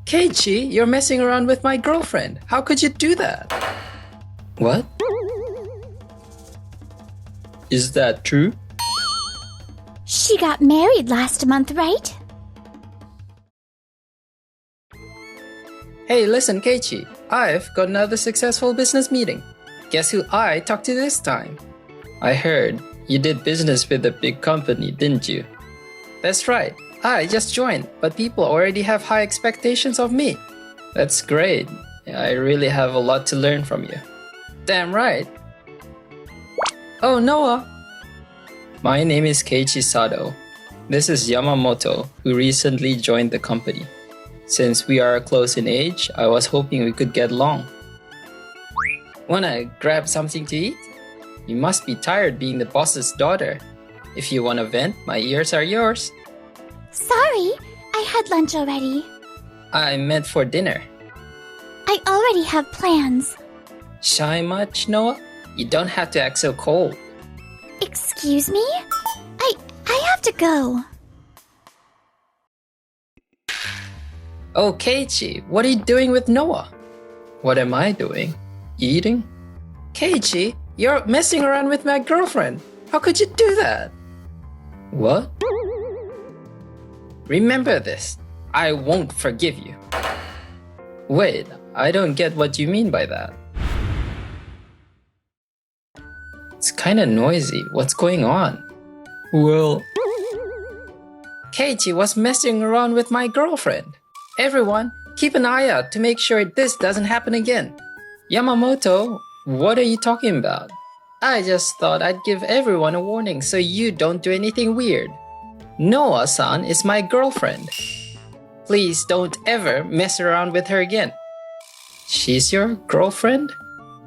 Keiichi, you're messing around with my girlfriend. How could you do that? What? Is that true? She got married last month, right? Hey, listen, Keiichi. I've got another successful business meeting. Guess who I talked to this time? I heard you did business with a big company, didn't you? That's right. I just joined, but people already have high expectations of me. That's great. I really have a lot to learn from you. Damn right. Oh, Noah. My name is Keiichi Sado. This is Yamamoto, who recently joined the company. Since we are close in age, I was hoping we could get along. Wanna grab something to eat? You must be tired being the boss's daughter. If you wanna vent, my ears are yours. Sorry, I had lunch already. I meant for dinner. I already have plans. Shy much, Noah? You don't have to act so cold. Excuse me? I have to go. Oh, Keiichi, what are you doing with Noah? What am I doing? Eating? Keiichi, you're messing around with my girlfriend. How could you do that? What? Remember this. I won't forgive you. Wait, I don't get what you mean by that. It's kinda noisy. What's going on? Well... Keiichi was messing around with my girlfriend. Everyone, keep an eye out to make sure this doesn't happen again. Yamamoto, what are you talking about? I just thought I'd give everyone a warning so you don't do anything weird. Noah-san is my girlfriend. Please don't ever mess around with her again. She's your girlfriend?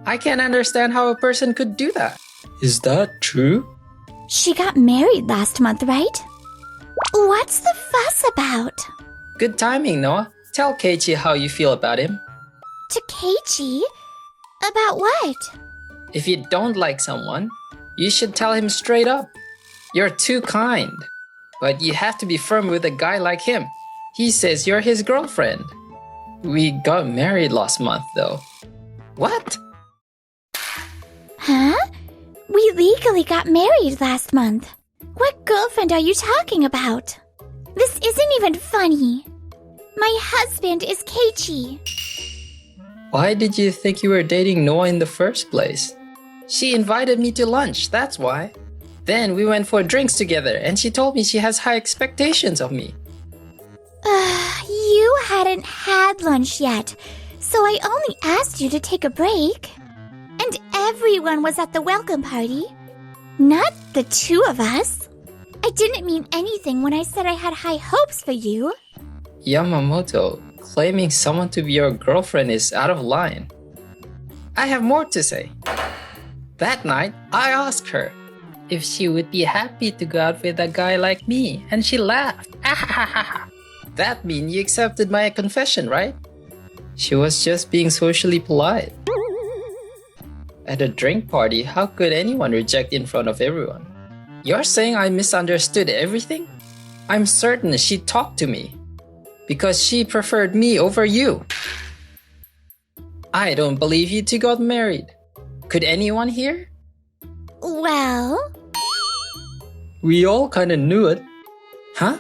I can't understand how a person could do that. Is that true? She got married last month, right? What's the fuss about? Good timing, Noah. Tell Keiichi how you feel about him. To Keiichi? About what? If you don't like someone, you should tell him straight up. You're too kind. But you have to be firm with a guy like him. He says you're his girlfriend. We got married last month, though. What? Huh? We legally got married last month. What girlfriend are you talking about? This isn't even funny. My husband is Keiichi. Why did you think you were dating Noah in the first place? She invited me to lunch, that's why. Then we went for drinks together and she told me she has high expectations of me. You hadn't had lunch yet, so I only asked you to take a break. And everyone was at the welcome party. Not the two of us. I didn't mean anything when I said I had high hopes for you. Yamamoto, claiming someone to be your girlfriend is out of line. I have more to say. That night, I asked her if she would be happy to go out with a guy like me, and she laughed. That means you accepted my confession, right? She was just being socially polite. At a drink party, how could anyone reject in front of everyone? You're saying I misunderstood everything? I'm certain she talked to me because she preferred me over you. I don't believe you two got married. Could anyone hear? Well... We all kinda knew it. Huh?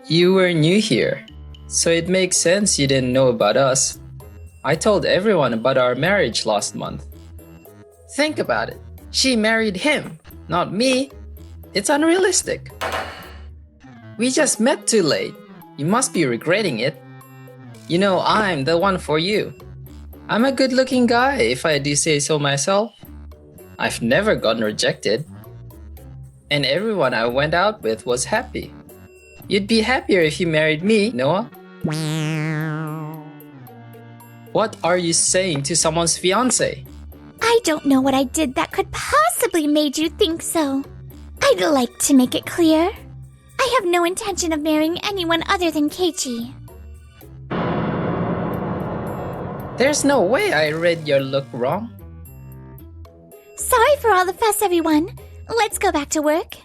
You were new here, so it makes sense you didn't know about us. I told everyone about our marriage last month. Think about it. She married him, not me. It's unrealistic. We just met too late. You must be regretting it. You know I'm the one for you. I'm a good-looking guy, if I do say so myself. I've never gotten rejected. And everyone I went out with was happy. You'd be happier if you married me, Noah. What are you saying to someone's fiancé? I don't know what I did that could possibly made you think so. I'd like to make it clear. I have no intention of marrying anyone other than Keiichi. There's no way I read your look wrong. Sorry for all the fuss, everyone. Let's go back to work.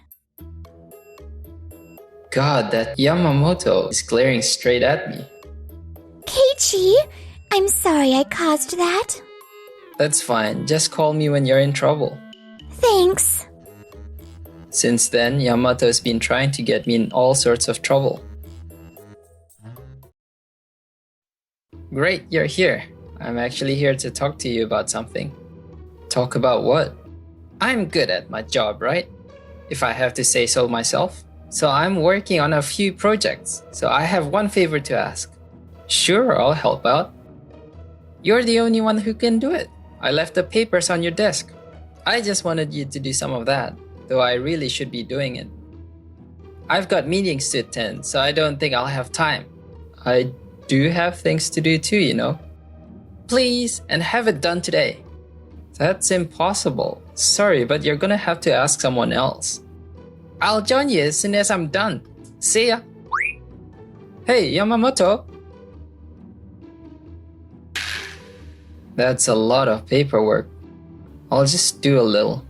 God, that Yamamoto is glaring straight at me. Keiichi, I'm sorry I caused that. That's fine, just call me when you're in trouble. Thanks. Since then, Yamato's been trying to get me in all sorts of trouble. Great, you're here. I'm actually here to talk to you about something. Talk about what? I'm good at my job, right? If I have to say so myself. So I'm working on a few projects, so I have one favor to ask. Sure, I'll help out. You're the only one who can do it. I left the papers on your desk. I just wanted you to do some of that, though I really should be doing it. I've got meetings to attend, so I don't think I'll have time. I do have things to do too, you know. Please, and have it done today. That's impossible. Sorry, but you're gonna have to ask someone else. I'll join you as soon as I'm done. See ya. Hey, Yamamoto. That's a lot of paperwork. I'll just do a little.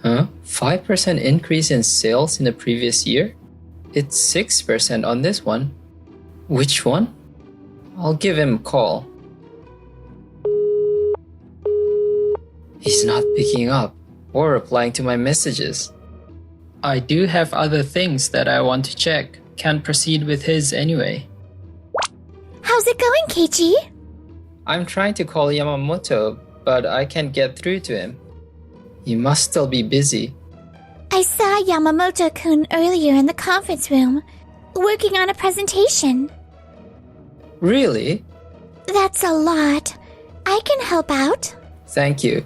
Huh? 5% increase in sales in the previous year? It's 6% on this one. Which one? I'll give him a call. He's not picking up or replying to my messages. I do have other things that I want to check. Can't proceed with his anyway. How's it going, Keiichi? I'm trying to call Yamamoto, but I can't get through to him. He must still be busy. I saw Yamamoto-kun earlier in the conference room, working on a presentation. Really? That's a lot. I can help out. Thank you.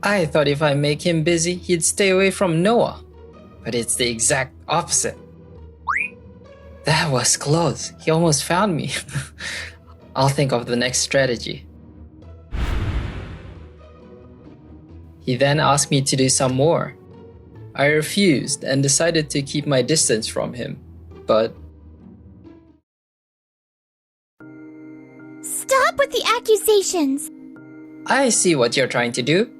I thought if I make him busy, he'd stay away from Noah. But it's the exact opposite. That was close. He almost found me. I'll think of the next strategy. He then asked me to do some more. I refused and decided to keep my distance from him. But Stop with the accusations! I see what you're trying to do.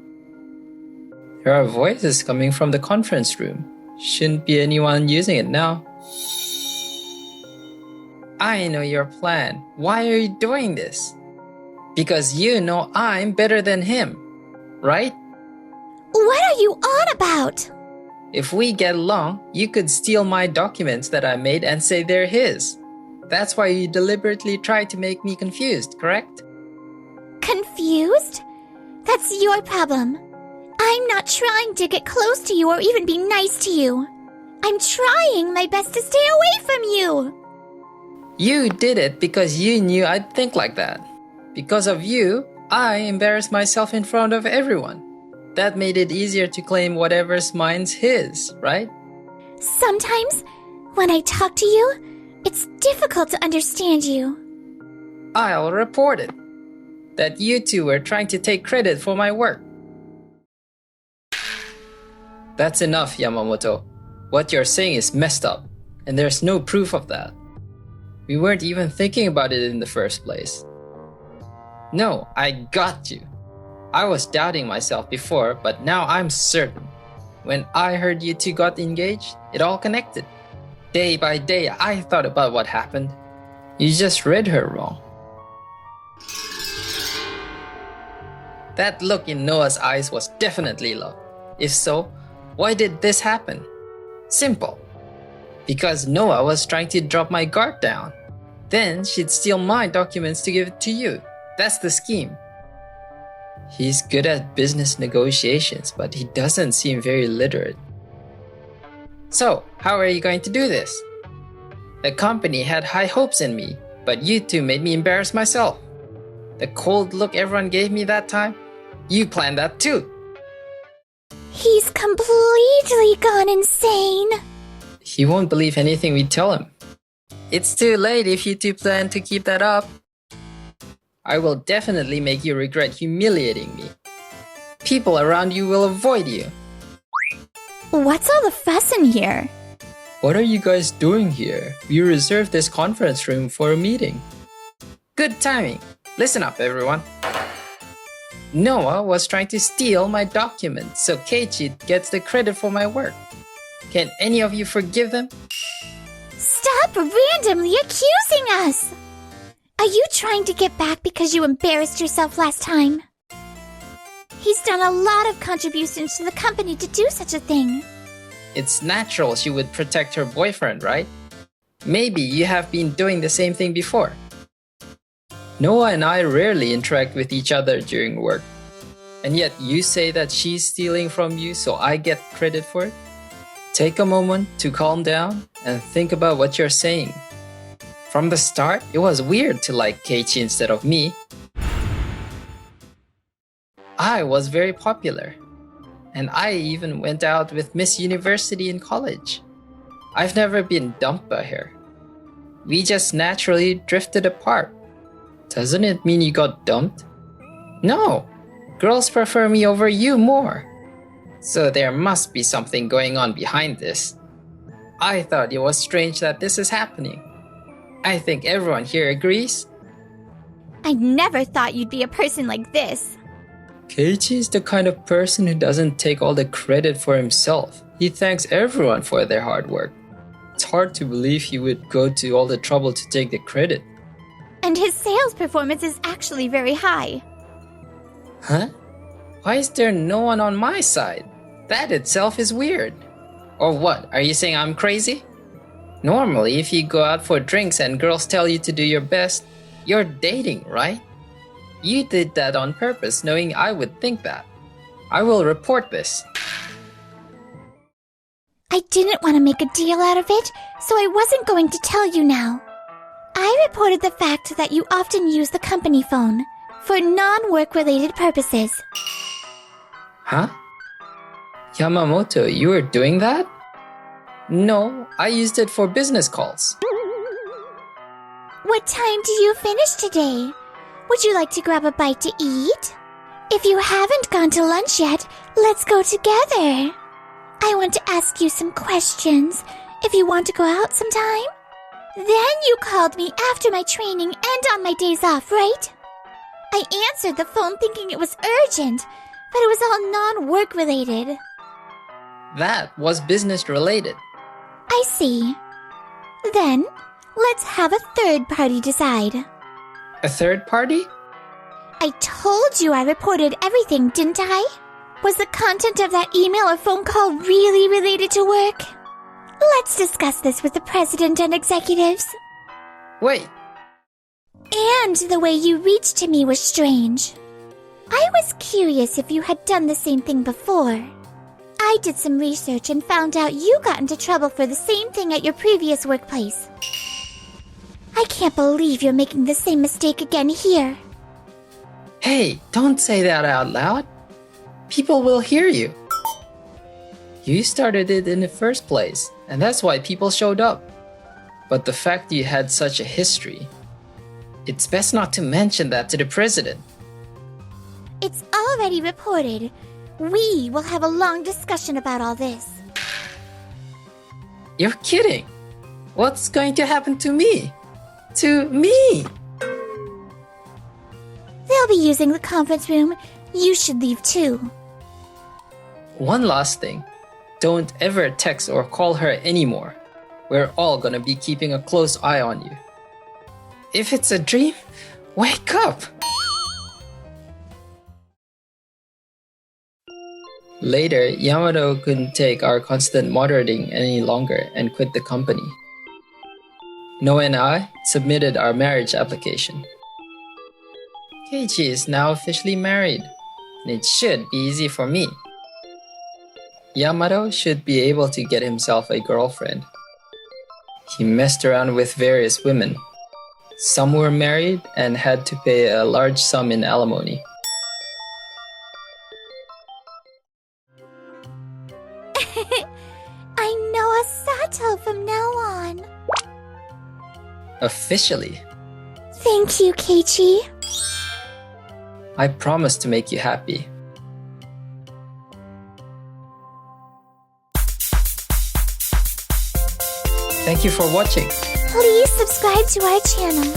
There are voices coming from the conference room. Shouldn't be anyone using it now. I know your plan. Why are you doing this? Because you know I'm better than him, right? What are you on about? If we get along, you could steal my documents that I made and say they're his. That's why you deliberately tried to make me confused, correct? Confused? That's your problem. I'm not trying to get close to you or even be nice to you. I'm trying my best to stay away from you. You did it because you knew I'd think like that. Because of you, I embarrassed myself in front of everyone. That made it easier to claim whatever's mine's his, right? Sometimes, when I talk to you, it's difficult to understand you. I'll report it. That you two were trying to take credit for my work. That's enough, Yamamoto. What you're saying is messed up, and there's no proof of that. We weren't even thinking about it in the first place. No, I got you. I was doubting myself before, but now I'm certain. When I heard you two got engaged, it all connected. Day by day, I thought about what happened. You just read her wrong. That look in Noah's eyes was definitely love. If so, why did this happen? Simple. Because Noah was trying to drop my guard down. Then she'd steal my documents to give it to you. That's the scheme. He's good at business negotiations, but he doesn't seem very literate. So, how are you going to do this? The company had high hopes in me, but you two made me embarrass myself. The cold look everyone gave me that time? You planned that too. He's completely gone insane. He won't believe anything we tell him. It's too late if you two plan to keep that up. I will definitely make you regret humiliating me. People around you will avoid you. What's all the fuss in here? What are you guys doing here? We reserved this conference room for a meeting. Good timing. Listen up, everyone. Noah was trying to steal my documents so Keiichi gets the credit for my work. Can any of you forgive them? Stop randomly accusing us! Are you trying to get back because you embarrassed yourself last time? He's done a lot of contributions to the company to do such a thing. It's natural she would protect her boyfriend, right? Maybe you have been doing the same thing before. Noah and I rarely interact with each other during work. And yet you say that she's stealing from you so I get credit for it? Take a moment to calm down and think about what you're saying. From the start, it was weird to like Keiichi instead of me. I was very popular. And I even went out with Miss University in college. I've never been dumped by her. We just naturally drifted apart. Doesn't it mean you got dumped? No! Girls prefer me over you more. So there must be something going on behind this. I thought it was strange that this is happening. I think everyone here agrees. I never thought you'd be a person like this. Keiichi is the kind of person who doesn't take all the credit for himself. He thanks everyone for their hard work. It's hard to believe he would go to all the trouble to take the credit. And his sales performance is actually very high. Huh? Why is there no one on my side? That itself is weird. Or what, are you saying I'm crazy? Normally, if you go out for drinks and girls tell you to do your best, you're dating, right? You did that on purpose, knowing I would think that. I will report this. I didn't want to make a deal out of it, so I wasn't going to tell you now. I reported the fact that you often use the company phone for non-work related purposes. Huh? Yamamoto, you were doing that? No, I used it for business calls. What time do you finish today? Would you like to grab a bite to eat? If you haven't gone to lunch yet, let's go together. I want to ask you some questions, if you want to go out sometime. Then you called me after my training and on my days off, right? I answered the phone thinking it was urgent, but it was all non-work related. That was business related. I see. Then, let's have a third party decide. A third party? I told you I reported everything, didn't I? Was the content of that email or phone call really related to work? Let's discuss this with the president and executives. Wait. And the way you reached to me was strange. I was curious if you had done the same thing before. I did some research and found out you got into trouble for the same thing at your previous workplace. I can't believe you're making the same mistake again here. Hey, don't say that out loud. People will hear you. You started it in the first place, and that's why people showed up. But the fact you had such a history, it's best not to mention that to the president. It's already reported. We will have a long discussion about all this. You're kidding. What's going to happen to me? To me? They'll be using the conference room. You should leave too. One last thing. Don't ever text or call her anymore. We're all gonna be keeping a close eye on you. If it's a dream, wake up! Later, Yamato couldn't take our constant monitoring any longer and quit the company. Noah and I submitted our marriage application. Keiichi is now officially married, and it should be easy for me. Yamato should be able to get himself a girlfriend. He messed around with various women. Some were married and had to pay a large sum in alimony. I know a Sato from now on. Officially. Thank you, Keiichi. I promise to make you happy. Thank you for watching. Please subscribe to our channel.